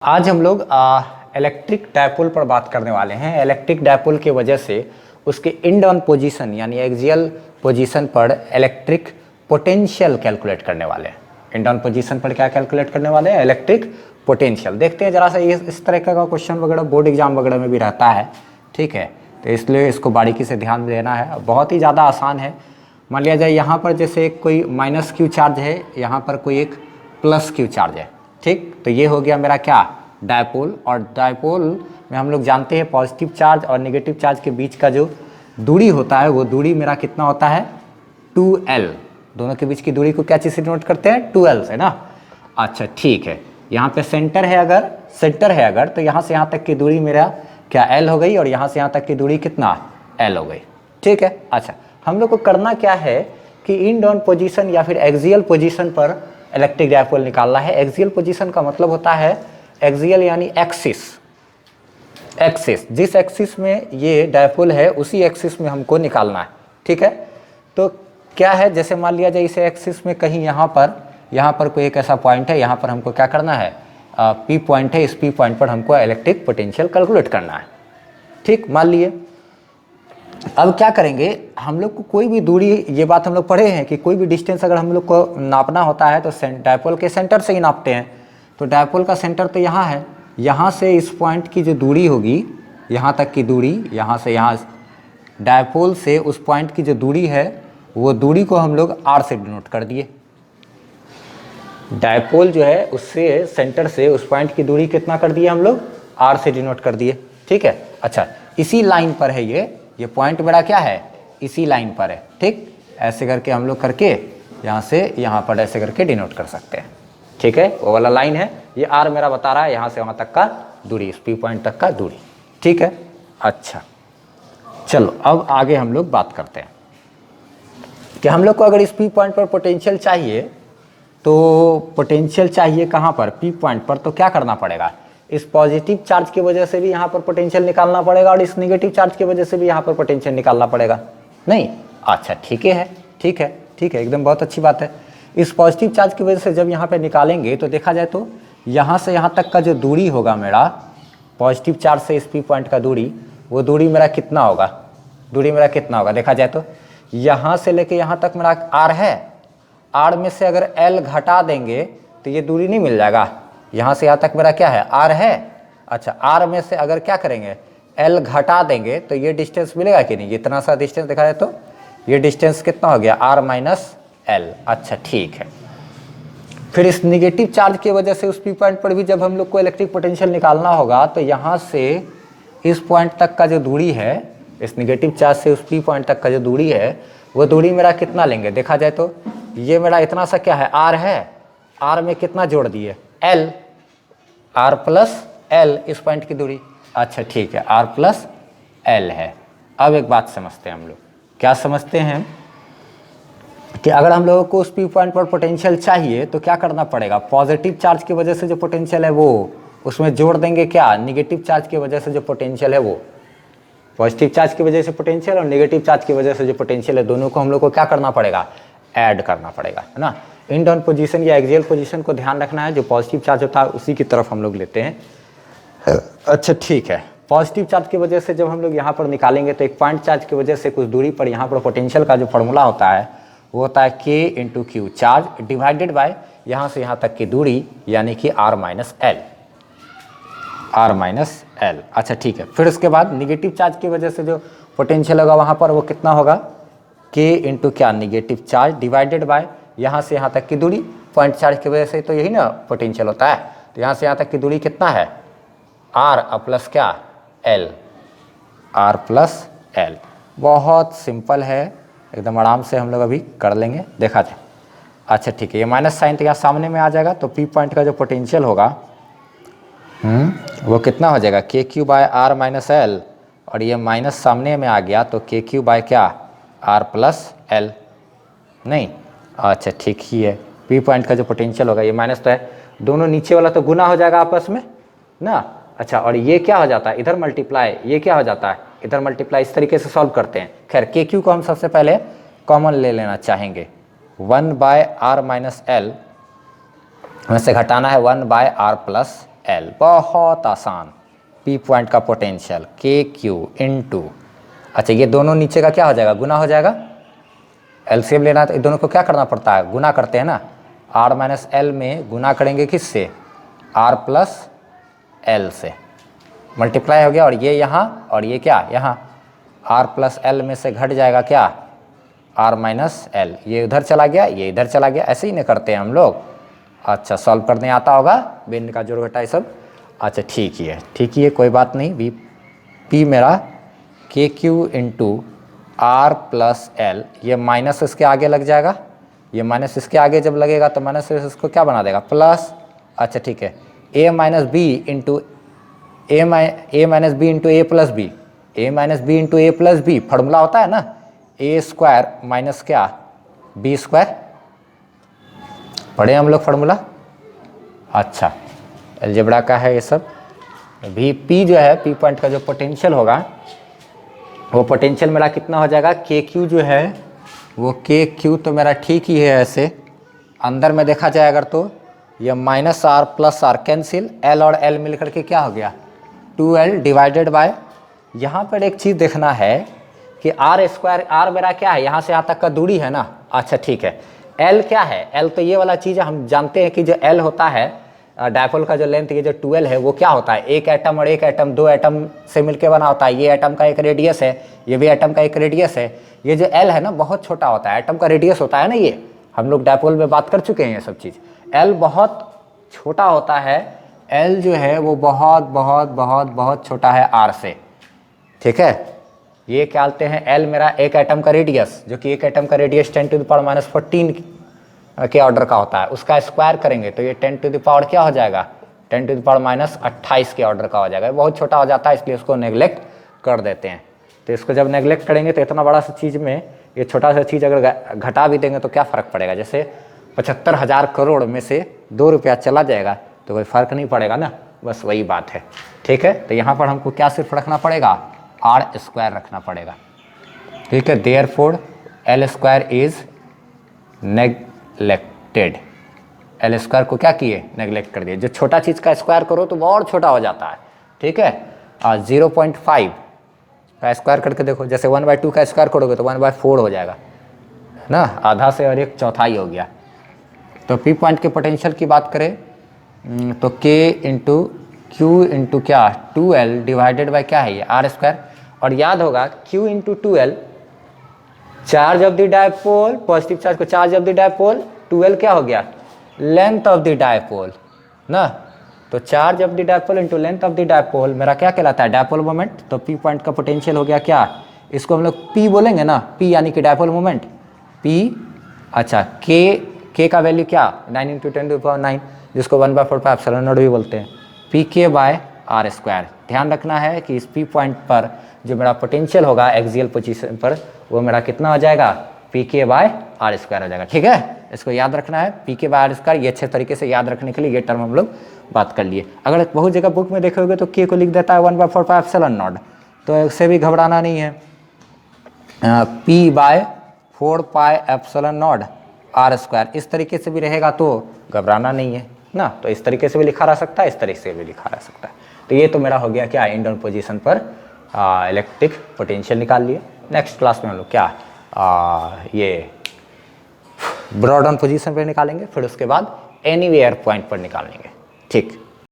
आज हम लोग इलेक्ट्रिक डायपोल पर बात करने वाले हैं। इलेक्ट्रिक डायपोल की वजह से उसके इंड ऑन पोजीशन यानी एक्सियल पोजीशन पर इलेक्ट्रिक पोटेंशियल कैलकुलेट करने वाले हैं। इंड ऑन पोजीशन पर क्या कैलकुलेट करने वाले हैं? Electric potential. देखते हैं जरा सा, इस तरह का क्वेश्चन वगैरह बोर्ड एग्जाम वगैरह में भी रहता है, ठीक है, तो इसलिए इसको बारीकी से ध्यान देना है। बहुत ही ज़्यादा आसान है। मान लिया जाए यहाँ पर जैसे कोई माइनस क्यू चार्ज है, यहाँ पर कोई एक प्लस क्यू चार्ज है, ठीक, तो ये हो गया मेरा क्या, डायपोल। और डायपोल में हम लोग जानते हैं पॉजिटिव चार्ज और नेगेटिव चार्ज के बीच का जो दूरी होता है वो दूरी मेरा कितना होता है, 2L। दोनों के बीच की दूरी को क्या चीज़ से डिनोट करते हैं? 2L से ना। अच्छा ठीक है, यहाँ पे सेंटर है अगर तो यहाँ से यहाँ तक की दूरी मेरा क्या L हो गई, और यहाँ से यहाँ तक की दूरी कितना L हो गई, ठीक है। अच्छा, हम लोग को करना क्या है कि इंड ऑन पोजीशन या फिर एक्सियल पोजीशन पर इलेक्ट्रिक डायपोल निकालना है। एक्सियल पोजीशन का मतलब होता है, एक्सियल यानी एक्सिस, जिस एक्सिस में ये डायपोल है उसी एक्सिस में हमको निकालना है, ठीक है। तो क्या है, जैसे मान लिया जाए इसे एक्सिस में कहीं यहाँ पर कोई एक ऐसा पॉइंट है, यहाँ पर हमको क्या करना है, P पॉइंट है, इस P पॉइंट पर हमको इलेक्ट्रिक पोटेंशियल कैलकुलेट करना है, ठीक, मान लिए। अब क्या करेंगे, हम लोग को कोई भी दूरी, ये बात हम लोग पढ़े हैं कि कोई भी डिस्टेंस अगर हम लोग को नापना होता है तो डायपोल के सेंटर से ही नापते हैं। तो डायपोल का सेंटर तो यहाँ है, यहाँ से इस पॉइंट की जो दूरी होगी, यहाँ तक की दूरी, यहाँ से यहाँ डायपोल से उस पॉइंट की जो दूरी है वो दूरी को हम लोग R से डिनोट कर दिए। डायपोल जो है उससे सेंटर से उस पॉइंट की दूरी कितना कर दिए हम लोग, R से डिनोट कर दिए, ठीक है। अच्छा, इसी लाइन पर है ये पॉइंट मेरा क्या है, इसी लाइन पर है, ठीक। ऐसे करके हम लोग करके यहाँ से यहाँ पर ऐसे करके डिनोट कर सकते हैं, ठीक है। वो वाला लाइन है, ये R मेरा बता रहा है यहाँ से वहाँ तक का दूरी, इस P पॉइंट तक का दूरी, ठीक है। अच्छा चलो, अब आगे हम लोग बात करते हैं कि हम लोग को अगर इस P पॉइंट पर पोटेंशियल चाहिए, तो पोटेंशियल चाहिए कहाँ पर, P पॉइंट पर, तो क्या करना पड़ेगा, इस पॉजिटिव चार्ज की वजह से भी यहाँ पर पोटेंशियल निकालना पड़ेगा और इस नेगेटिव चार्ज की वजह से भी यहाँ पर पोटेंशियल निकालना पड़ेगा, नहीं? अच्छा ठीक है, ठीक है, ठीक है, एकदम बहुत अच्छी बात है। इस पॉजिटिव चार्ज की वजह से जब यहाँ पे निकालेंगे तो देखा जाए तो यहाँ से यहाँ तक का जो दूरी होगा मेरा, पॉजिटिव चार्ज से इस P पॉइंट का दूरी, वो दूरी मेरा कितना होगा, देखा जाए तो यहाँ से लेके यहाँ तक मेरा R है, R में से अगर L घटा देंगे तो ये दूरी नहीं मिल जाएगा। यहाँ से यहाँ तक मेरा क्या है, R है। अच्छा, R में से अगर क्या करेंगे, L घटा देंगे तो ये डिस्टेंस मिलेगा कि नहीं, इतना सा डिस्टेंस देखा जाए तो ये डिस्टेंस कितना हो गया, R माइनस L। अच्छा ठीक है, फिर इस निगेटिव चार्ज की वजह से उस P पॉइंट पर भी जब हम लोग को इलेक्ट्रिक पोटेंशियल निकालना होगा तो यहाँ से इस पॉइंट तक का जो दूरी है, इस निगेटिव चार्ज से उस P पॉइंट तक का जो दूरी है, वो दूरी मेरा कितना लेंगे, देखा जाए तो ये मेरा इतना सा क्या है, R है, R में कितना जोड़ दिए, L, R प्लस L, इस पॉइंट की दूरी। अच्छा ठीक है, R प्लस L है। अब एक बात समझते हैं हम लोग, क्या समझते हैं कि अगर हम लोगों को उस P पॉइंट पर पोटेंशियल चाहिए तो क्या करना पड़ेगा, पॉजिटिव चार्ज की वजह से जो पोटेंशियल है वो उसमें जोड़ देंगे क्या, निगेटिव चार्ज की वजह से जो पोटेंशियल है वो, पॉजिटिव चार्ज की वजह से पोटेंशियल और नेगेटिव चार्ज की वजह से जो पोटेंशियल है, दोनों को हम लोग को क्या करना पड़ेगा, ऐड करना पड़ेगा, है ना। इंड ऑन पोजीशन या एक्सियल पोजीशन को ध्यान रखना है, जो पॉजिटिव चार्ज होता है उसी की तरफ हम लोग लेते हैं। अच्छा ठीक है, पॉजिटिव चार्ज की वजह से जब हम लोग यहाँ पर निकालेंगे तो एक पॉइंट चार्ज की वजह से कुछ दूरी पर यहाँ पर पोटेंशियल का जो फॉर्मूला होता है वो होता है K into Q charge divided by यहाँ से यहाँ तक की दूरी यानी कि R माइनस L। अच्छा ठीक है, फिर उसके बाद निगेटिव चार्ज की वजह से जो पोटेंशियल होगा वहाँ पर वो कितना होगा, K इंटू क्या, निगेटिव चार्ज डिवाइडेड बाय यहाँ से यहाँ तक की दूरी, पॉइंट चार्ज की वजह से तो यही ना पोटेंशियल होता है, तो यहाँ से यहाँ तक की दूरी कितना है, R प्लस क्या, L, R प्लस L। बहुत सिंपल है, एकदम आराम से हम लोग अभी कर लेंगे, देखा जाए। अच्छा ठीक है, ये माइनस साइन तो यहाँ सामने में आ जाएगा, तो P पॉइंट का जो पोटेंशियल होगा वो कितना हो जाएगा, के क्यू बाय R माइनस L, और ये माइनस सामने में आ गया तो के क्यू बाय क्या, R प्लस L, नहीं? अच्छा ठीक ही है, P पॉइंट का जो पोटेंशियल होगा, ये माइनस तो है, दोनों नीचे वाला तो गुना हो जाएगा आपस में ना। अच्छा, और ये क्या हो जाता है, इधर मल्टीप्लाई, ये क्या हो जाता है, इधर मल्टीप्लाई, इस तरीके से सॉल्व करते हैं। खैर के क्यू को हम सबसे पहले कॉमन ले लेना चाहेंगे, 1 बाय R माइनस L में से घटाना है 1 बाय R प्लस एल, बहुत आसान। पी पॉइंट का पोटेंशियल के क्यू इंटू, अच्छा ये दोनों नीचे का क्या हो जाएगा, गुना हो जाएगा। एलसीएम लेना है तो दोनों को क्या करना पड़ता है, गुना करते हैं ना। आर माइनस एल में गुना करेंगे किससे, आर प्लस एल से, मल्टीप्लाई हो गया। और ये यहाँ और ये क्या यहाँ, आर प्लस एल में से घट जाएगा क्या, आर माइनस एल, ये उधर चला गया ये इधर चला गया, ऐसे ही नहीं करते हैं हम लोग। अच्छा सॉल्व करने आता होगा, बिंद का जोड़ घटा ये सब। अच्छा ठीक ही है कोई बात नहीं। वी पी मेरा K Q into R plus L, ये माइनस इसके आगे लग जाएगा, ये माइनस इसके आगे जब लगेगा तो माइनस इसको क्या बना देगा, प्लस। अच्छा ठीक है, ए माइनस बी इंटू ए माइनस बी इंटू ए प्लस बी, ए माइनस बी इंटू ए प्लस बी फॉर्मूला होता है ना, ए स्क्वायर माइनस क्या, बी स्क्वायर, पढ़े हम लोग फॉर्मूला। अच्छा अलजेब्रा का है ये सब। भी पी जो है, पी पॉइंट का जो पोटेंशियल होगा वो पोटेंशियल मेरा कितना हो जाएगा, के क्यू जो है वो के क्यू तो मेरा ठीक ही है ऐसे, अंदर में देखा जाए अगर तो ये minus R plus R cancel, L और एल मिलकर के क्या हो गया 2l डिवाइडेड बाय, यहाँ पर एक चीज़ देखना है कि आर स्क्वायर, आर मेरा क्या है यहाँ से यहाँ तक का दूरी है ना। अच्छा ठीक है, एल क्या है, एल तो ये वाला चीज़ हम जानते हैं कि जो एल होता है डायपोल का जो लेंथ, ये जो 12 है वो क्या होता है, एक एटम और एक एटम, दो एटम से मिलकर बना होता है। ये एटम का एक रेडियस है, ये भी एटम का एक रेडियस है। ये जो एल है ना बहुत छोटा होता है, एटम का रेडियस होता है ना, ये हम लोग डायपोल में बात कर चुके हैं ये सब चीज़। एल बहुत छोटा होता है, एल जो है वो बहुत बहुत बहुत बहुत छोटा है आर से, ठीक है। ये क्या बोलते हैं, एल मेरा एक एटम का रेडियस, जो कि एक एटम का रेडियस 10⁻⁻14 के ऑर्डर का होता है, उसका स्क्वायर करेंगे तो ये 10 क्या हो जाएगा, 10⁻28 के ऑर्डर का हो जाएगा। बहुत छोटा हो जाता है इसलिए उसको नेग्लेक्ट कर देते हैं। तो इसको जब नेग्लेक्ट करेंगे तो इतना बड़ा सा चीज़ में ये छोटा सा चीज़ अगर घटा भी देंगे तो क्या फ़र्क पड़ेगा। जैसे 75,000 करोड़ में से 2 रुपया चला जाएगा तो कोई फ़र्क नहीं पड़ेगा ना, बस वही बात है, ठीक है। तो यहाँ पर हमको क्या सिर्फ रखना पड़ेगा, आर स्क्वायर रखना पड़ेगा, ठीक है। Therefore L square is neglected, L square को क्या किए, नेग्लेक्ट कर दिए। जो छोटा चीज़ का स्क्वायर करो तो वो और छोटा हो जाता है, ठीक है। 0.5 का स्क्वायर करके देखो, जैसे 1/2 का स्क्वायर करोगे तो 1/4 हो जाएगा ना, आधा से और एक चौथाई हो गया। तो पी पॉइंट के पोटेंशियल की बात करें तो के इंटू क्यू इंटू क्या 2l डिवाइडेड बाय क्या है ये आर स्क्वायर। और याद होगा q into 2l charge of the dipole, positive charge को charge of the dipole, 2l क्या हो गया लेंथ ऑफ द डायपोल ना। तो charge of the dipole into length of the dipole मेरा क्या कहलाता है, डायपोल मोमेंट। तो पी पॉइंट का पोटेंशियल हो गया क्या, इसको हम लोग p बोलेंगे ना, p यानी कि डायपोल मोमेंट p। अच्छा k का वैल्यू क्या 9 × 10⁹, जिसको 1/4πε0 भी बोलते हैं, पी के बाय आर स्क्वायर। ध्यान रखना है कि इस पी पॉइंट पर जो मेरा पोटेंशियल होगा एक्सियल पोजीशन पर वो मेरा कितना हो जाएगा, पी के बाय आर स्क्वायर हो जाएगा, ठीक है। इसको याद रखना है, पी के बाय आर स्क्वायर। ये अच्छे तरीके से याद रखने के लिए ये टर्म हम लोग बात कर लिए। अगर बहुत जगह बुक में देखोगे तो के को लिख देता है 1/4πε0, तो इससे भी घबराना नहीं है। p/4πε0 आर स्क्वायर इस तरीके से भी रहेगा तो घबराना नहीं है ना। तो इस तरीके से भी लिखा रह सकता है, इस तरीके से भी लिखा रह सकता है। तो ये तो मेरा हो गया क्या, इंड ऑन पोजीशन पर इलेक्ट्रिक पोटेंशियल निकाल लिए। नेक्स्ट क्लास में हम लोग क्या ये ब्रॉड ऑन पोजीशन पर निकालेंगे, फिर उसके बाद एनीवेयर पॉइंट पर निकालेंगे, ठीक।